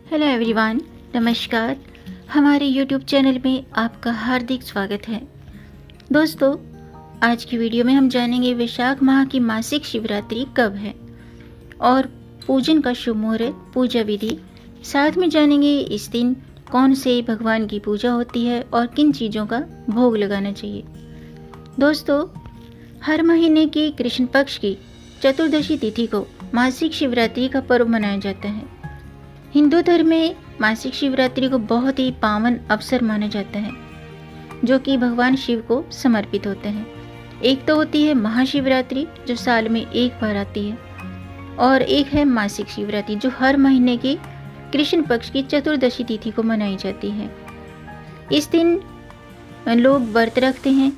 Hello everyone, नमस्कार। हमारे YouTube channel में आपका हार्दिक स्वागत है। दोस्तों, आज की वीडियो में हम जानेंगे वैशाख माह की मासिक शिवरात्रि कब है और पूजन का शुभ मुहूर्त, पूजा विधि। साथ में जानेंगे इस दिन कौन से भगवान की पूजा होती है और किन चीज़ों का भोग लगाना चाहिए। दोस्तों, हर महीने की कृष्ण पक्ष की चतुर्दशी तिथि को मासिक शिवरात्रि का पर्व मनाया जाता है। हिंदू धर्म में मासिक शिवरात्रि को बहुत ही पावन अवसर माना जाता है, जो कि भगवान शिव को समर्पित होता है। एक तो होती है महाशिवरात्रि, जो साल में एक बार आती है, और एक है मासिक शिवरात्रि, जो हर महीने की कृष्ण पक्ष की चतुर्दशी तिथि को मनाई जाती है। इस दिन लोग व्रत रखते हैं,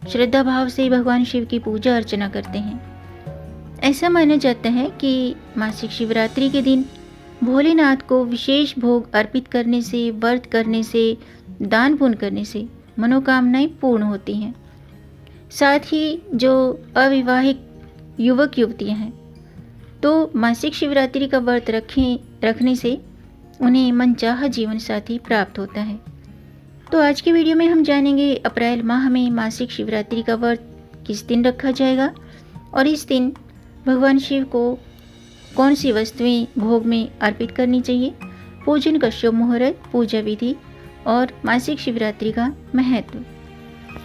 श्रद्धा भाव से भगवान शिव की पूजा अर्चना करते हैं। ऐसा माना जाता है कि मासिक शिवरात्रि के दिन भोलेनाथ को विशेष भोग अर्पित करने से, व्रत करने से, दान पुण्य करने से मनोकामनाएं पूर्ण होती हैं। साथ ही जो अविवाहित युवक युवतियां हैं, तो मासिक शिवरात्रि का व्रत रखने से उन्हें मनचाहा जीवन साथी प्राप्त होता है। तो आज की वीडियो में हम जानेंगे अप्रैल माह में मासिक शिवरात्रि का व्रत किस दिन रखा जाएगा और इस दिन भगवान शिव को कौन सी वस्तुएं भोग में अर्पित करनी चाहिए, पूजन का शुभ मुहूर्त, पूजा विधि और मासिक शिवरात्रि का महत्व।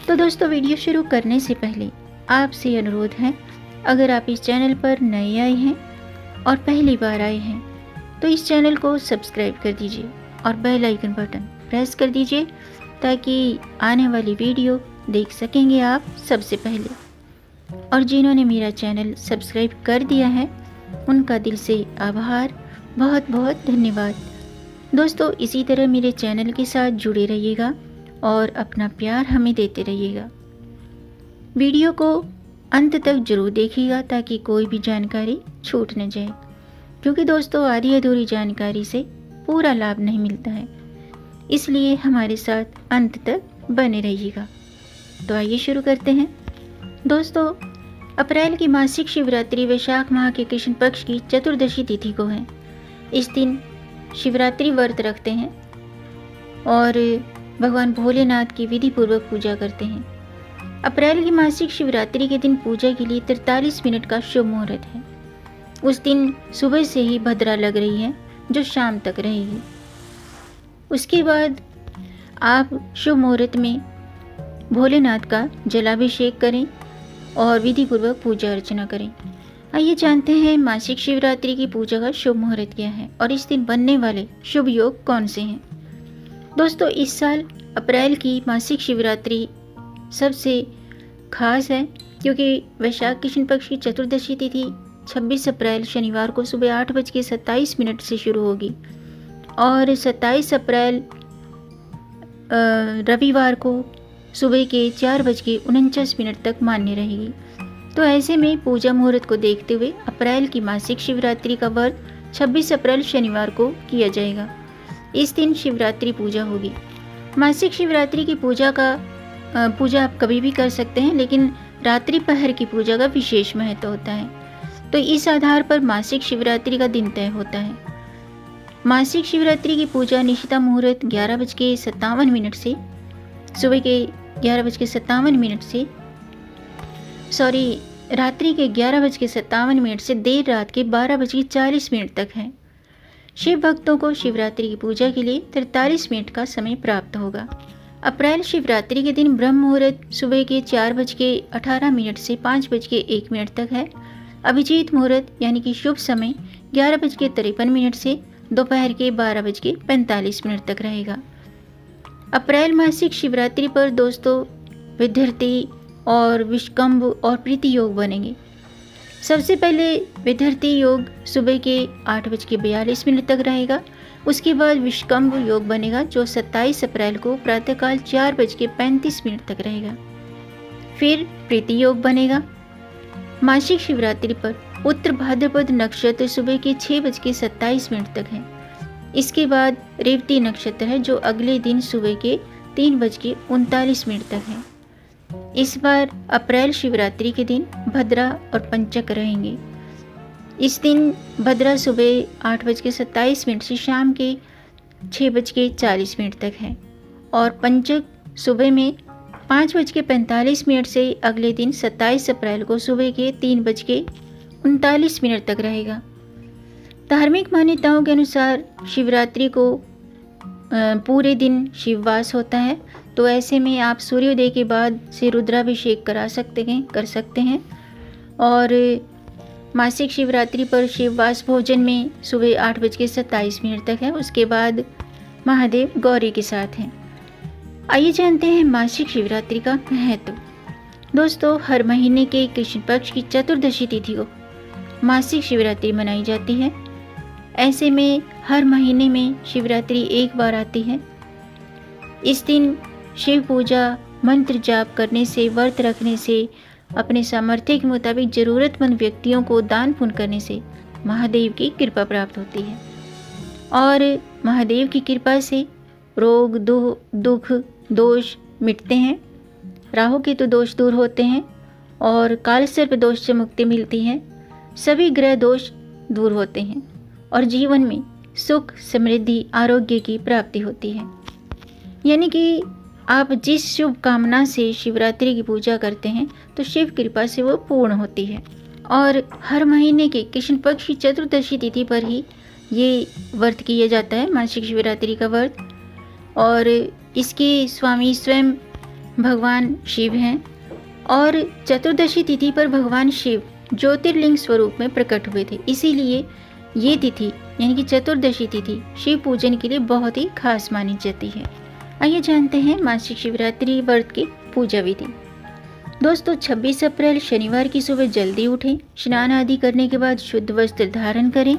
तो दोस्तों, वीडियो शुरू करने से पहले आपसे अनुरोध है, अगर आप इस चैनल पर नए आए हैं और पहली बार आए हैं तो इस चैनल को सब्सक्राइब कर दीजिए और बेल आइकन बटन प्रेस कर दीजिए, ताकि आने वाली वीडियो देख सकेंगे आप सबसे पहले। और जिन्होंने मेरा चैनल सब्सक्राइब कर दिया है, उनका दिल से आभार, बहुत बहुत धन्यवाद। दोस्तों, इसी तरह मेरे चैनल के साथ जुड़े रहिएगा और अपना प्यार हमें देते रहिएगा। वीडियो को अंत तक जरूर देखिएगा, ताकि कोई भी जानकारी छूट न जाए, क्योंकि दोस्तों आधी अधूरी जानकारी से पूरा लाभ नहीं मिलता है। इसलिए हमारे साथ अंत तक बने रहिएगा। तो आइए शुरू करते हैं। दोस्तों, अप्रैल की मासिक शिवरात्रि वैशाख माह के कृष्ण पक्ष की चतुर्दशी तिथि को है। इस दिन शिवरात्रि व्रत रखते हैं और भगवान भोलेनाथ की विधि पूर्वक पूजा करते हैं। अप्रैल की मासिक शिवरात्रि के दिन पूजा के लिए 43 मिनट का शुभ मुहूर्त है। उस दिन सुबह से ही भद्रा लग रही है, जो शाम तक रहेगी। उसके बाद आप शुभ मुहूर्त में भोलेनाथ का जलाभिषेक करें और विधि पूर्वक पूजा अर्चना करें। आइए जानते हैं मासिक शिवरात्रि की पूजा का शुभ मुहूर्त क्या है और इस दिन बनने वाले शुभ योग कौन से हैं। दोस्तों, इस साल अप्रैल की मासिक शिवरात्रि सबसे खास है, क्योंकि वैशाख कृष्ण पक्ष की चतुर्दशी तिथि 26 अप्रैल शनिवार को सुबह 8:27 से शुरू होगी और 27 अप्रैल रविवार को सुबह के 4:49 तक मान्य रहेगी। तो ऐसे में पूजा मुहूर्त को देखते हुए अप्रैल की मासिक शिवरात्रि का व्रत 26 अप्रैल शनिवार को किया जाएगा। इस दिन शिवरात्रि पूजा होगी। मासिक शिवरात्रि की पूजा आप कभी भी कर सकते हैं, लेकिन रात्रि पहर की पूजा का विशेष महत्व होता है। तो इस आधार पर मासिक शिवरात्रि का दिन तय होता है। मासिक शिवरात्रि की पूजा निशिता मुहूर्त 11:57 से सुबह के 11:57 से रात्रि के 11:57 से देर रात के 12:40 तक है। शिव भक्तों को शिवरात्रि की पूजा के लिए 43 मिनट का समय प्राप्त होगा। अप्रैल शिवरात्रि के दिन ब्रह्म मुहूर्त सुबह के 4:18 से 5:01 तक है। अभिजीत मुहूर्त यानी कि शुभ समय 11:53 से दोपहर के 12:45 तक रहेगा। अप्रैल मासिक शिवरात्रि पर दोस्तों विद्यार्थी और विषकंभ और प्रीति योग बनेंगे। सबसे पहले विद्यार्थी योग सुबह के 8:42 तक रहेगा। उसके बाद विषकंभ योग बनेगा, जो 27 अप्रैल को प्रातःकाल 4:35 तक रहेगा। फिर प्रीति योग बनेगा। मासिक शिवरात्रि पर उत्तर भाद्रपद नक्षत्र सुबह के 6:27 तक है। इसके बाद रेवती नक्षत्र है, जो अगले दिन सुबह के 3:39 तक है। इस बार अप्रैल शिवरात्रि के दिन भद्रा और पंचक रहेंगे। इस दिन भद्रा सुबह 8:27 से शाम के 6:40 तक है और पंचक सुबह में 5:45 से अगले दिन 27 अप्रैल को सुबह के 3:39 तक रहेगा। धार्मिक मान्यताओं के अनुसार शिवरात्रि को पूरे दिन शिववास होता है, तो ऐसे में आप सूर्योदय के बाद से रुद्राभिषेक कर सकते हैं और मासिक शिवरात्रि पर शिववास भोजन में सुबह 8:27 तक है। उसके बाद महादेव गौरी के साथ हैं। आइए जानते हैं मासिक शिवरात्रि का महत्व। दोस्तों, हर महीने के कृष्ण पक्ष की चतुर्दशी तिथि को मासिक शिवरात्रि मनाई जाती है। ऐसे में हर महीने में शिवरात्रि एक बार आती है। इस दिन शिव पूजा, मंत्र जाप करने से, व्रत रखने से, अपने सामर्थ्य के मुताबिक ज़रूरतमंद व्यक्तियों को दान पुण्य करने से महादेव की कृपा प्राप्त होती है और महादेव की कृपा से रोग, दुख, दोष मिटते हैं, राहु केतु दोष दूर होते हैं और काल सर्प दोष से मुक्ति मिलती है। सभी ग्रह दोष दूर होते हैं और जीवन में सुख, समृद्धि, आरोग्य की प्राप्ति होती है। यानी कि आप जिस शुभ कामना से शिवरात्रि की पूजा करते हैं तो शिव कृपा से वो पूर्ण होती है। और हर महीने के कृष्ण पक्ष की चतुर्दशी तिथि पर ही ये व्रत किया जाता है, मासिक शिवरात्रि का व्रत। और इसके स्वामी स्वयं भगवान शिव हैं और चतुर्दशी तिथि पर भगवान शिव ज्योतिर्लिंग स्वरूप में प्रकट हुए थे। इसीलिए ये तिथि यानी कि चतुर्दशी तिथि शिव पूजन के लिए बहुत ही खास मानी जाती है। आइए जानते हैं मासिक शिवरात्रि व्रत की पूजा विधि। दोस्तों, 26 अप्रैल शनिवार की सुबह जल्दी उठें, स्नान आदि करने के बाद शुद्ध वस्त्र धारण करें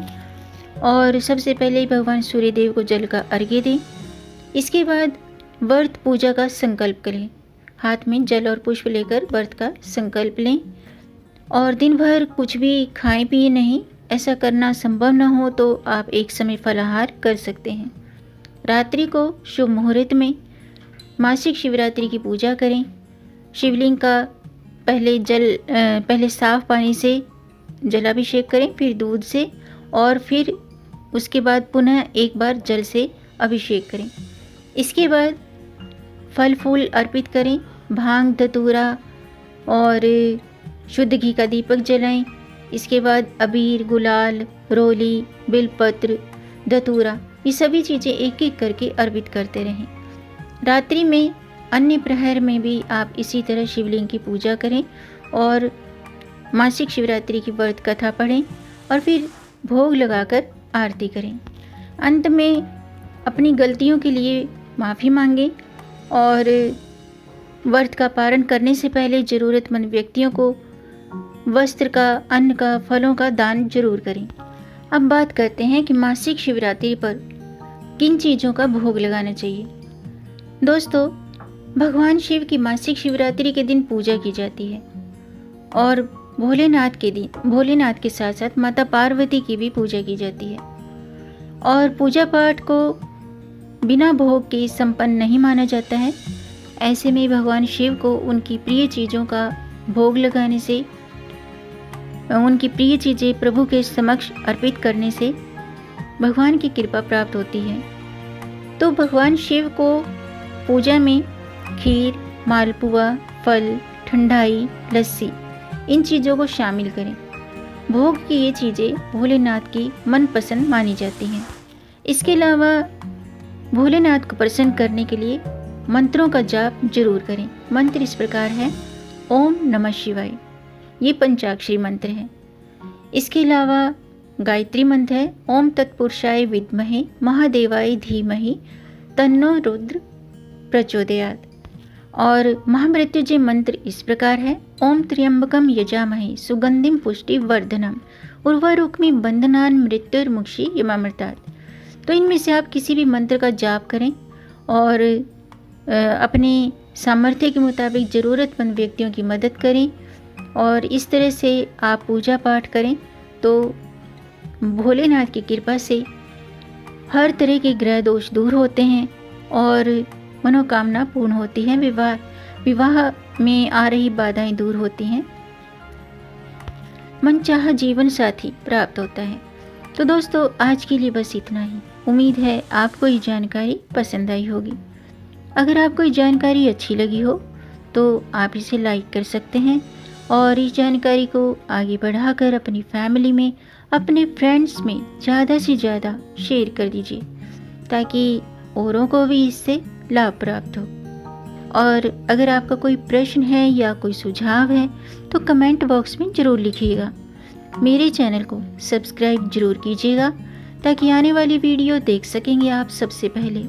और सबसे पहले भगवान सूर्यदेव को जल का अर्घ्य दें। इसके बाद व्रत पूजा का संकल्प करें। हाथ में जल और पुष्प लेकर व्रत का संकल्प लें और दिन भर कुछ भी खाएं पिए नहीं। ऐसा करना संभव न हो तो आप एक समय फलाहार कर सकते हैं। रात्रि को शुभ मुहूर्त में मासिक शिवरात्रि की पूजा करें। शिवलिंग का पहले साफ पानी से जलाभिषेक करें, फिर दूध से और फिर उसके बाद पुनः एक बार जल से अभिषेक करें। इसके बाद फल फूल अर्पित करें, भांग, धतूरा और शुद्ध घी का दीपक जलाएं। इसके बाद अबीर, गुलाल, रोली, बिलपत्र, धतूरा, ये सभी चीज़ें एक एक करके अर्पित करते रहें। रात्रि में अन्य प्रहर में भी आप इसी तरह शिवलिंग की पूजा करें और मासिक शिवरात्रि की व्रत कथा पढ़ें और फिर भोग लगाकर आरती करें। अंत में अपनी गलतियों के लिए माफ़ी मांगें और व्रत का पारण करने से पहले ज़रूरतमंद व्यक्तियों को वस्त्र का, अन्न का, फलों का दान जरूर करें। अब बात करते हैं कि मासिक शिवरात्रि पर किन चीज़ों का भोग लगाना चाहिए। दोस्तों, भगवान शिव की मासिक शिवरात्रि के दिन पूजा की जाती है और भोलेनाथ के साथ साथ माता पार्वती की भी पूजा की जाती है और पूजा पाठ को बिना भोग के संपन्न नहीं माना जाता है। ऐसे में भगवान शिव को उनकी प्रिय चीज़ों का भोग लगाने से, उनकी प्रिय चीज़ें प्रभु के समक्ष अर्पित करने से भगवान की कृपा प्राप्त होती है। तो भगवान शिव को पूजा में खीर, मालपुआ, फल, ठंडाई, लस्सी, इन चीज़ों को शामिल करें। भोग की ये चीज़ें भोलेनाथ की मनपसंद मानी जाती हैं। इसके अलावा भोलेनाथ को प्रसन्न करने के लिए मंत्रों का जाप जरूर करें। मंत्र इस प्रकार है: ओम नमः शिवाय, ये पंचाक्षरी मंत्र है। इसके अलावा गायत्री मंत्र है: ओम तत्पुरुषाय विद्महे महादेवाय धीमहि तन्नो रुद्र प्रचोदयात्। और महामृत्युंजय मंत्र इस प्रकार है: ओम त्र्यंबकम यजामहे सुगंधिम पुष्टि वर्धनम उर्वारुक्मि बंधनान मृत्युर्मुक्षि यमामृतात्। तो इनमें से आप किसी भी मंत्र का जाप करें और अपने सामर्थ्य के मुताबिक ज़रूरतमंद व्यक्तियों की मदद करें और इस तरह से आप पूजा पाठ करें तो भोलेनाथ की कृपा से हर तरह के ग्रह दोष दूर होते हैं और मनोकामना पूर्ण होती है। विवाह में आ रही बाधाएं दूर होती हैं। मनचाहा जीवन साथी प्राप्त होता है। तो दोस्तों आज के लिए बस इतना ही। उम्मीद है आपको ये जानकारी पसंद आई होगी। अगर आपको ये जानकारी अच्छी लगी हो तो आप इसे लाइक कर सकते हैं और इस जानकारी को आगे बढ़ाकर अपनी फैमिली में, अपने फ्रेंड्स में ज़्यादा से ज़्यादा शेयर कर दीजिए ताकि औरों को भी इससे लाभ प्राप्त हो। और अगर आपका कोई प्रश्न है या कोई सुझाव है तो कमेंट बॉक्स में ज़रूर लिखिएगा। मेरे चैनल को सब्सक्राइब ज़रूर कीजिएगा ताकि आने वाली वीडियो देख सकेंगे आप सबसे पहले।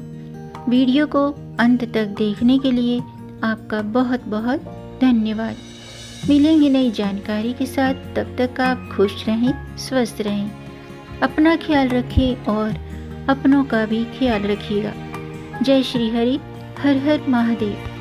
वीडियो को अंत तक देखने के लिए आपका बहुत बहुत धन्यवाद। मिलेंगे नई जानकारी के साथ, तब तक आप खुश रहें, स्वस्थ रहें, अपना ख्याल रखें और अपनों का भी ख्याल रखिएगा। जय श्री हरि, हर हर महादेव।